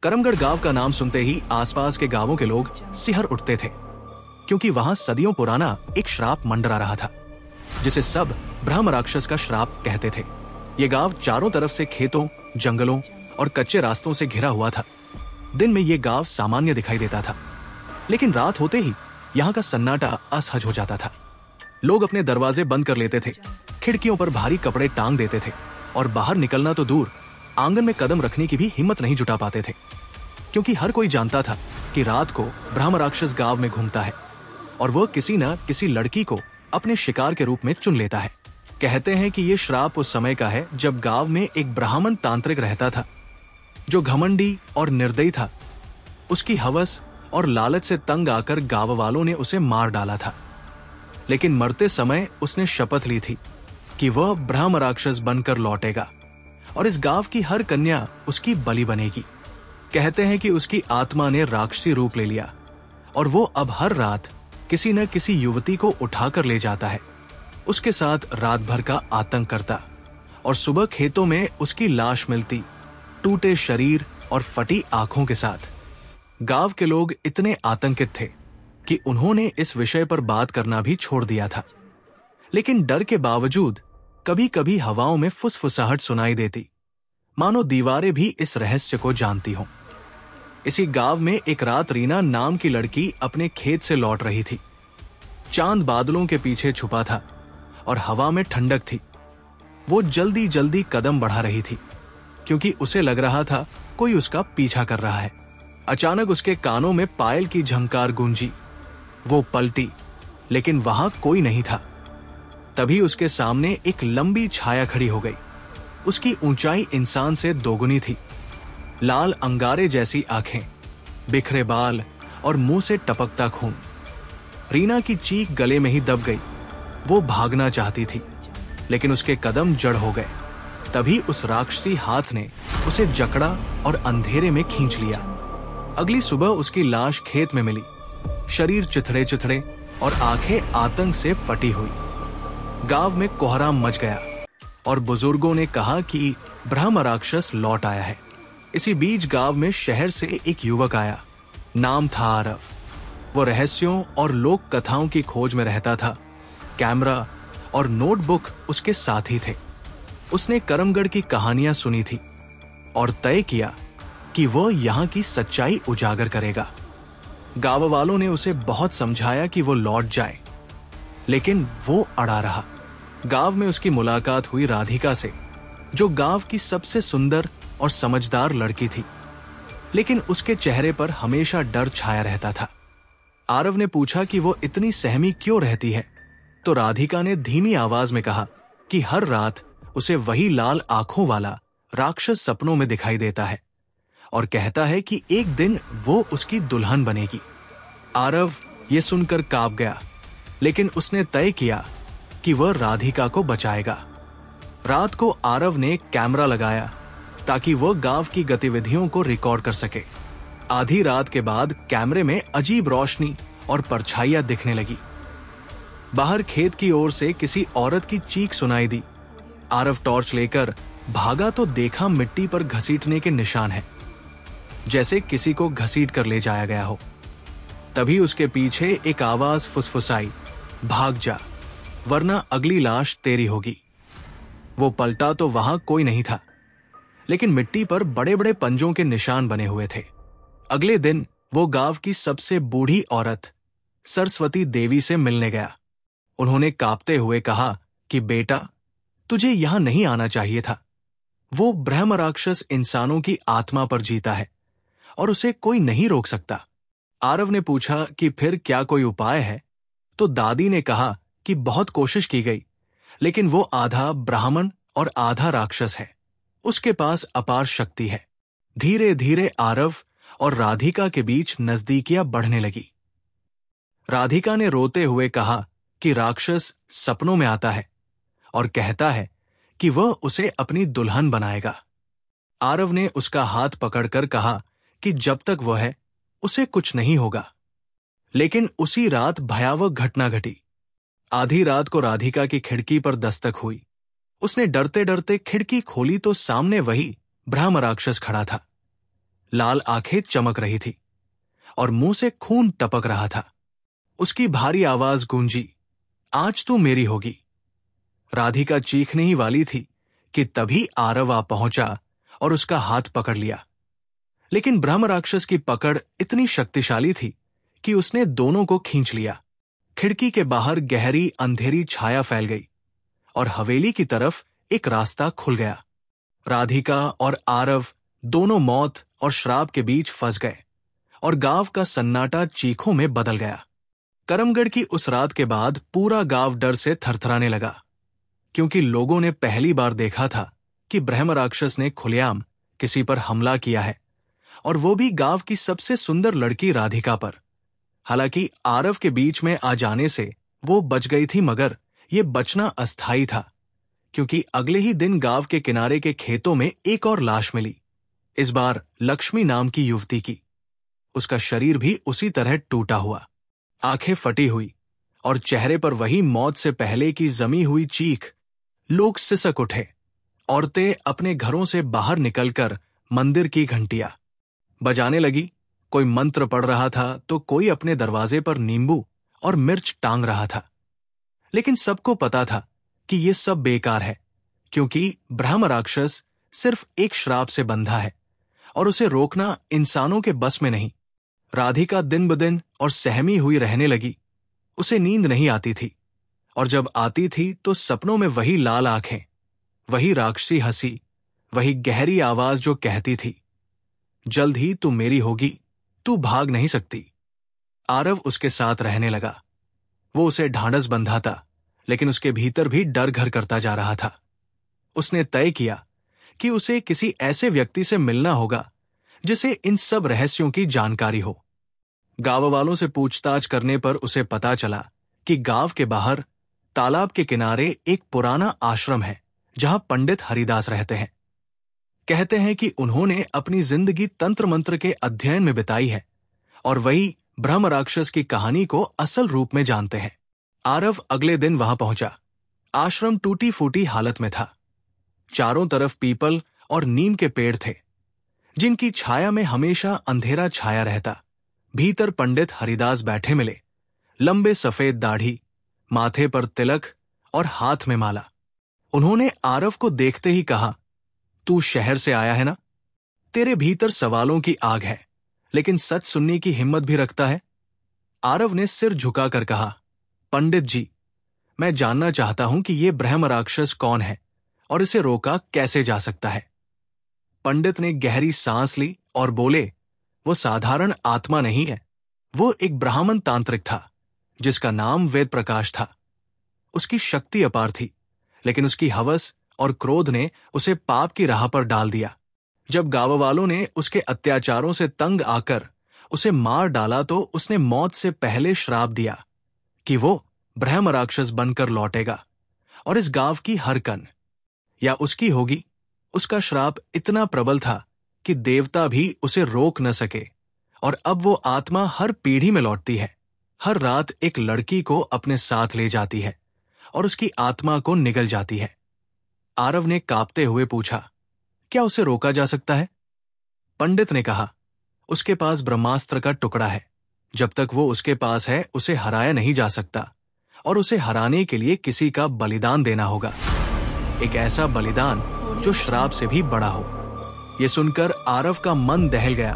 करमगढ़ गांव का नाम सुनते ही आसपास के गांवों के लोग सिहर उठते थे, क्योंकि वहां सदियों पुराना एक श्राप मंडरा रहा था, जिसे सब ब्रह्म राक्षस का श्राप कहते थे। ये गांव चारों तरफ से खेतों, जंगलों और कच्चे रास्तों से घिरा हुआ था। दिन में ये गांव सामान्य दिखाई देता था, लेकिन रात होते ही यहाँ का सन्नाटा असहज हो जाता था। लोग अपने दरवाजे बंद कर लेते थे, खिड़कियों पर भारी कपड़े टांग देते थे और बाहर निकलना तो दूर, आंगन में कदम रखने की भी हिम्मत नहीं जुटा पाते थे, क्योंकि हर कोई जानता था कि रात को ब्रह्म राक्षस गांव में घूमता है और वह किसी न किसी लड़की को अपने शिकार के रूप में चुन लेता है। कहते हैं कि यह श्राप उस समय का है जब गांव में एक ब्राह्मण तांत्रिक रहता था, जो घमंडी और निर्दयी था। उसकी हवस और लालच से तंग आकर गांव वालों ने उसे मार डाला था, लेकिन मरते समय उसने शपथ ली थी कि वह ब्रह्म राक्षस बनकर लौटेगा और इस गांव की हर कन्या उसकी बलि बनेगी। कहते हैं कि उसकी आत्मा ने राक्षसी रूप ले लिया और वो अब हर रात किसी न किसी युवती को उठाकर ले जाता है, उसके साथ रात भर का आतंक करता और सुबह खेतों में उसकी लाश मिलती, टूटे शरीर और फटी आंखों के साथ। गांव के लोग इतने आतंकित थे कि उन्होंने इस विषय पर बात करना भी छोड़ दिया था, लेकिन डर के बावजूद कभी कभी हवाओं में फुसफुसाहट सुनाई देती, मानो दीवारें भी इस रहस्य को जानती हों। इसी गांव में एक रात रीना नाम की लड़की अपने खेत से लौट रही थी। चांद बादलों के पीछे छुपा था और हवा में ठंडक थी। वो जल्दी जल्दी कदम बढ़ा रही थी, क्योंकि उसे लग रहा था कोई उसका पीछा कर रहा है। अचानक उसके कानों में पायल की झंकार गूंजी। वो पलटी, लेकिन वहां कोई नहीं था। तभी उसके सामने एक लंबी छाया खड़ी हो गई। उसकी ऊंचाई इंसान से दोगुनी थी। लाल अंगारे जैसी आंखें, बिखरे बाल और मुंह से टपकता खून। रीना की चीख गले में ही दब गई। वो भागना चाहती थी, लेकिन उसके कदम जड़ हो गए। तभी उस राक्षसी हाथ ने उसे जकड़ा और अंधेरे में खींच लिया। अगली सुबह उसकी लाश खेत में मिली, शरीर चिथड़े चिथड़े और आंखें आतंक से फटी हुई। गांव में कोहराम मच गया और बुजुर्गों ने कहा कि ब्रह्म राक्षस लौट आया है। इसी बीच गांव में शहर से एक युवक आया। नाम था आरव। वो रहस्यों और लोक कथाओं की खोज में रहता था। कैमरा और नोटबुक उसके साथी थे। उसने करमगढ़ की कहानियां सुनी थी और तय किया कि वो यहाँ की सच्चाई उजागर करेगा। गांव वालों ने उसे बहुत समझाया कि वो लौट जाए, लेकिन वो अड़ा रहा। गांव में उसकी मुलाकात हुई राधिका से, जो गांव की सबसे सुंदर और समझदार लड़की थी, लेकिन उसके चेहरे पर हमेशा डर छाया रहता था। आरव ने पूछा कि वो इतनी सहमी क्यों रहती है, तो राधिका ने धीमी आवाज में कहा कि हर रात उसे वही लाल आंखों वाला राक्षस सपनों में दिखाई देता है और कहता है कि एक दिन वो उसकी दुल्हन बनेगी। आरव ये सुनकर कांप गया, लेकिन उसने तय किया कि वह राधिका को बचाएगा। रात को आरव ने कैमरा लगाया ताकि वह गांव की गतिविधियों को रिकॉर्ड कर सके। आधी रात के बाद कैमरे में अजीब रोशनी और परछाइयां दिखने लगी। बाहर खेत की ओर से किसी औरत की चीख सुनाई दी। आरव टॉर्च लेकर भागा तो देखा मिट्टी पर घसीटने के निशान हैं, जैसे किसी को घसीट कर ले जाया गया हो। तभी उसके पीछे एक आवाज फुसफुसाई, भाग जा, वरना अगली लाश तेरी होगी। वो पलटा तो वहां कोई नहीं था, लेकिन मिट्टी पर बड़े बड़े पंजों के निशान बने हुए थे। अगले दिन वो गांव की सबसे बूढ़ी औरत सरस्वती देवी से मिलने गया। उन्होंने कांपते हुए कहा कि बेटा, तुझे यहां नहीं आना चाहिए था। वो ब्रह्म राक्षस इंसानों की आत्मा पर जीता है और उसे कोई नहीं रोक सकता। आरव ने पूछा कि फिर क्या कोई उपाय है, तो दादी ने कहा कि बहुत कोशिश की गई, लेकिन वो आधा ब्राह्मण और आधा राक्षस है। उसके पास अपार शक्ति है। धीरे धीरे आरव और राधिका के बीच नजदीकियां बढ़ने लगी। राधिका ने रोते हुए कहा कि राक्षस सपनों में आता है और कहता है कि वह उसे अपनी दुल्हन बनाएगा। आरव ने उसका हाथ पकड़कर कहा कि जब तक वह है उसे कुछ नहीं होगा। लेकिन उसी रात भयावह घटना घटी। आधी रात को राधिका की खिड़की पर दस्तक हुई। उसने डरते डरते खिड़की खोली तो सामने वही ब्रह्म राक्षस खड़ा था। लाल आंखें चमक रही थी और मुंह से खून टपक रहा था। उसकी भारी आवाज गूंजी, आज तू मेरी होगी। राधिका चीखने ही वाली थी कि तभी आरव आ पहुंचा और उसका हाथ पकड़ लिया। लेकिन ब्रह्म राक्षस की पकड़ इतनी शक्तिशाली थी कि उसने दोनों को खींच लिया। खिड़की के बाहर गहरी अंधेरी छाया फैल गई और हवेली की तरफ एक रास्ता खुल गया। राधिका और आरव दोनों मौत और श्राप के बीच फंस गए और गांव का सन्नाटा चीखों में बदल गया। करमगढ़ की उस रात के बाद पूरा गांव डर से थरथराने लगा, क्योंकि लोगों ने पहली बार देखा था कि ब्रह्म राक्षस ने खुलेआम किसी पर हमला किया है, और वो भी गांव की सबसे सुंदर लड़की राधिका पर। हालांकि आरव के बीच में आ जाने से वो बच गई थी, मगर ये बचना अस्थायी था, क्योंकि अगले ही दिन गांव के किनारे के खेतों में एक और लाश मिली। इस बार लक्ष्मी नाम की युवती की। उसका शरीर भी उसी तरह टूटा हुआ, आंखें फटी हुई और चेहरे पर वही मौत से पहले की जमी हुई चीख। लोग सिसक उठे। औरतें अपने घरों से बाहर निकलकर मंदिर की घंटियां बजाने लगी। कोई मंत्र पढ़ रहा था तो कोई अपने दरवाजे पर नींबू और मिर्च टांग रहा था। लेकिन सबको पता था कि यह सब बेकार है, क्योंकि ब्रह्म राक्षस सिर्फ एक श्राप से बंधा है और उसे रोकना इंसानों के बस में नहीं। राधिका दिन ब दिन और सहमी हुई रहने लगी। उसे नींद नहीं आती थी, और जब आती थी तो सपनों में वही लाल आंखें, वही राक्षसी हंसी, वही गहरी आवाज जो कहती थी, जल्द ही तू मेरी होगी, तू भाग नहीं सकती। आरव उसके साथ रहने लगा। वो उसे ढांढस बंधाता, लेकिन उसके भीतर भी डर घर करता जा रहा था। उसने तय किया कि उसे किसी ऐसे व्यक्ति से मिलना होगा जिसे इन सब रहस्यों की जानकारी हो। गांव वालों से पूछताछ करने पर उसे पता चला कि गांव के बाहर तालाब के किनारे एक पुराना आश्रम है जहां पंडित हरिदास रहते हैं। कहते हैं कि उन्होंने अपनी जिंदगी तंत्र मंत्र के अध्ययन में बिताई है और वही ब्रह्म राक्षस की कहानी को असल रूप में जानते हैं। आरव अगले दिन वहां पहुंचा। आश्रम टूटी फूटी हालत में था। चारों तरफ पीपल और नीम के पेड़ थे, जिनकी छाया में हमेशा अंधेरा छाया रहता। भीतर पंडित हरिदास बैठे मिले। लंबे सफेद दाढ़ी, माथे पर तिलक और हाथ में माला। उन्होंने आरव को देखते ही कहा, तू शहर से आया है ना? तेरे भीतर सवालों की आग है, लेकिन सच सुनने की हिम्मत भी रखता है। आरव ने सिर झुकाकर कहा, पंडित जी, मैं जानना चाहता हूं कि यह ब्रह्म राक्षस कौन है और इसे रोका कैसे जा सकता है। पंडित ने गहरी सांस ली और बोले, वो साधारण आत्मा नहीं है। वो एक ब्राह्मण तांत्रिक था जिसका नाम वेद प्रकाश था। उसकी शक्ति अपार थी, लेकिन उसकी हवस और क्रोध ने उसे पाप की राह पर डाल दिया। जब गांव वालों ने उसके अत्याचारों से तंग आकर उसे मार डाला तो उसने मौत से पहले श्राप दिया कि वो ब्रह्म राक्षस बनकर लौटेगा और इस गांव की हर कन या उसकी होगी। उसका श्राप इतना प्रबल था कि देवता भी उसे रोक न सके, और अब वो आत्मा हर पीढ़ी में लौटती है। हर रात एक लड़की को अपने साथ ले जाती है और उसकी आत्मा को निगल जाती है। आरव ने कांपते हुए पूछा, क्या उसे रोका जा सकता है? पंडित ने कहा, उसके पास ब्रह्मास्त्र का टुकड़ा है। जब तक वो उसके पास है उसे हराया नहीं जा सकता, और उसे हराने के लिए किसी का बलिदान देना होगा। एक ऐसा बलिदान जो श्राप से भी बड़ा हो। ये सुनकर आरव का मन दहल गया